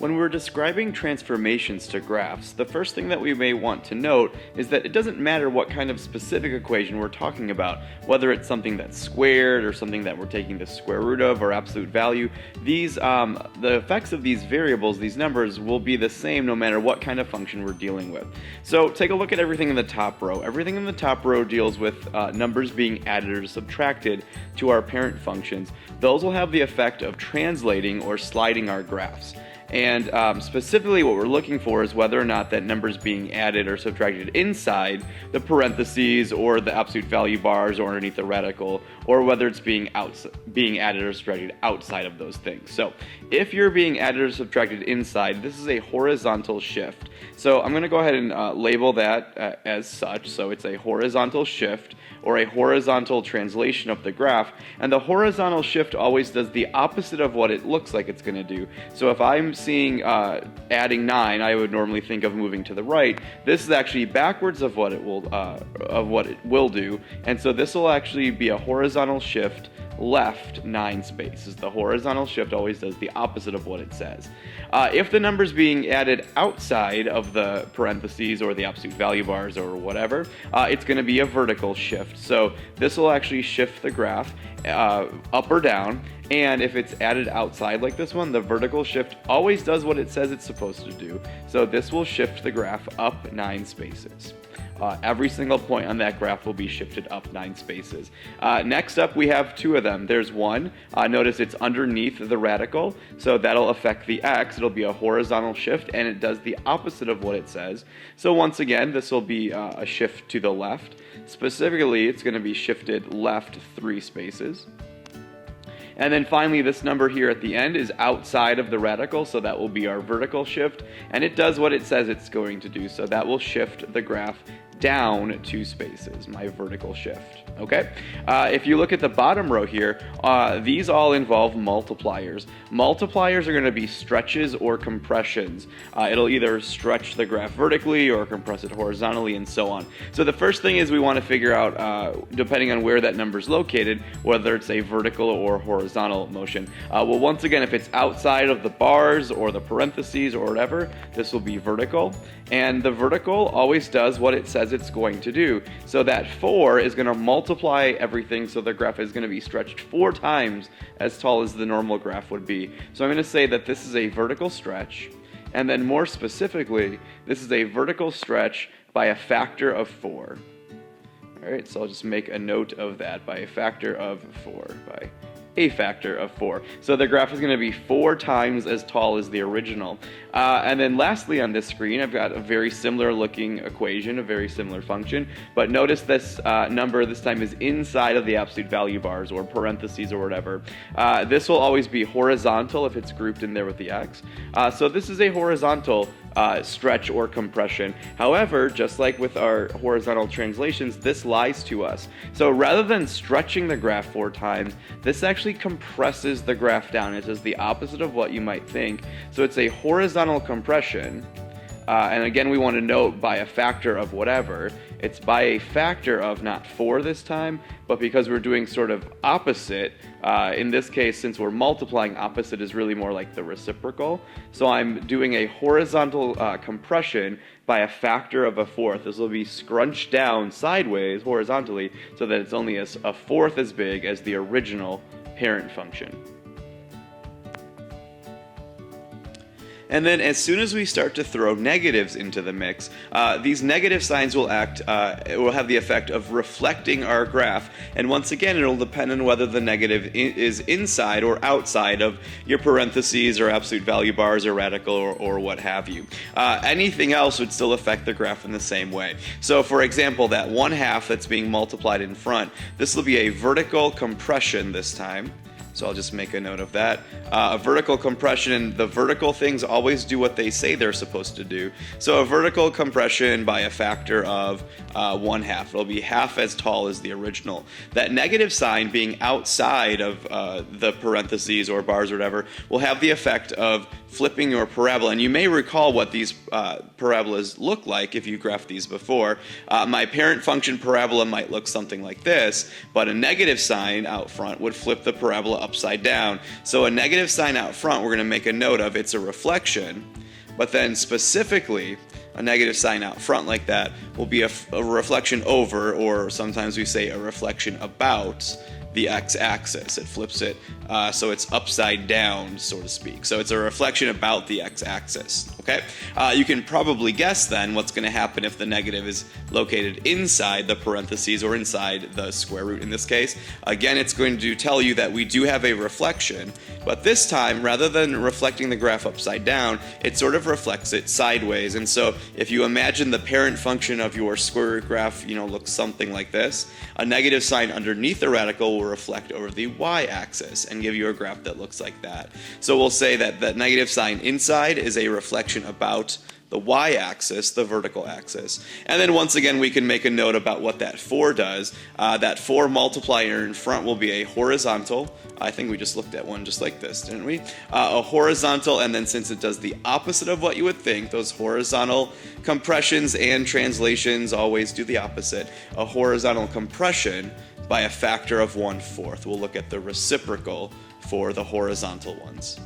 When we're describing transformations to graphs, the first thing that we may want to note is that it doesn't matter what kind of specific equation we're talking about, whether it's something that's squared or something that we're taking the square root of or absolute value. The effects of these variables, these numbers, will be the same no matter what kind of function we're dealing with. So take a look at everything in the top row. Everything in the top row deals with numbers being added or subtracted to our parent functions. Those will have the effect of translating or sliding our graphs. And specifically what we're looking for is whether or not that number is being added or subtracted inside the parentheses or the absolute value bars or underneath the radical, or whether it's being added or subtracted outside of those things. So if you're being added or subtracted inside, this is a horizontal shift. So I'm going to go ahead and label that as such. So it's a horizontal shift, or a horizontal translation of the graph, and the horizontal shift always does the opposite of what it looks like it's going to do. So if I'm seeing adding 9, I would normally think of moving to the right. This is actually backwards of what it will do, and so this will actually be a horizontal shift left 9 spaces. The horizontal shift always does the opposite of what it says. If the number's being added outside of the parentheses or the absolute value bars or whatever, it's going to be a vertical shift. So this will actually shift the graph up or down, and if it's added outside like this one, the vertical shift always does what it says it's supposed to do. So this will shift the graph up 9 spaces. Every single point on that graph will be shifted up 9 spaces. Next up, we have 2 of them. There's 1. Notice it's underneath the radical, so that'll affect the x. It'll be a horizontal shift, and it does the opposite of what it says. So once again, this will be a shift to the left. Specifically, it's going to be shifted left 3 spaces. And then finally, this number here at the end is outside of the radical, so that will be our vertical shift, and it does what it says it's going to do, so that will shift the graph down 2 spaces, my vertical shift. Okay? If you look at the bottom row here, these all involve multipliers. Multipliers are going to be stretches or compressions. It'll either stretch the graph vertically or compress it horizontally and so on. So the first thing is we want to figure out, depending on where that number is located, whether it's a vertical or horizontal motion. Well, once again, if it's outside of the bars or the parentheses or whatever, this will be vertical. And the vertical always does what it says it's going to do. So that 4 is going to multiply everything, so the graph is going to be stretched 4 times as tall as the normal graph would be. So I'm going to say that this is a vertical stretch, and then more specifically, this is a vertical stretch by a factor of 4. Alright, so I'll just make a note of that, by a factor of 4, by a factor of 4. So the graph is going to be 4 times as tall as the original. And then lastly on this screen, I've got a very similar looking equation, a very similar function, but notice this number this time is inside of the absolute value bars or parentheses or whatever. This will always be horizontal if it's grouped in there with the x. So this is a horizontal stretch or compression. However, just like with our horizontal translations, this lies to us. So rather than stretching the graph 4 times, this actually compresses the graph down. It does the opposite of what you might think. So it's a horizontal compression. And again, we want to note by a factor of whatever. It's by a factor of not 4 this time, but because we're doing sort of opposite, in this case, since we're multiplying, opposite is really more like the reciprocal. So I'm doing a horizontal compression by a factor of a 4th. This will be scrunched down sideways, horizontally, so that it's only a 4th as big as the original parent function. And then as soon as we start to throw negatives into the mix, these negative signs will have the effect of reflecting our graph. And once again, it'll depend on whether the negative is inside or outside of your parentheses or absolute value bars or radical or what have you. Anything else would still affect the graph in the same way. So for example, that 1/2 that's being multiplied in front, this will be a vertical compression this time. So I'll just make a note of that. A vertical compression, the vertical things always do what they say they're supposed to do. So a vertical compression by a factor of 1/2. It'll be half as tall as the original. That negative sign being outside of the parentheses or bars or whatever will have the effect of flipping your parabola. And you may recall what these parabolas look like if you graphed these before. My parent function parabola might look something like this, but a negative sign out front would flip the parabola upside down. So a negative sign out front, we're going to make a note of it's a reflection, but then specifically, a negative sign out front like that will be a reflection over, or sometimes we say a reflection about, the x-axis. It flips it so it's upside down, so to speak. So it's a reflection about the x-axis. Okay? You can probably guess then what's going to happen if the negative is located inside the parentheses or inside the square root in this case. Again, it's going to tell you that we do have a reflection, but this time, rather than reflecting the graph upside down, it sort of reflects it sideways. And so if you imagine the parent function of your square root graph, looks something like this, a negative sign underneath the radical will reflect over the y-axis and give you a graph that looks like that. So we'll say that that negative sign inside is a reflection about the y-axis, the vertical axis. And then once again, we can make a note about what that 4 does. That 4 multiplier in front will be a horizontal. I think we just looked at one just like this, didn't we? A horizontal, and then since it does the opposite of what you would think, those horizontal compressions and translations always do the opposite. A horizontal compression by a factor of 1/4. We'll look at the reciprocal for the horizontal ones.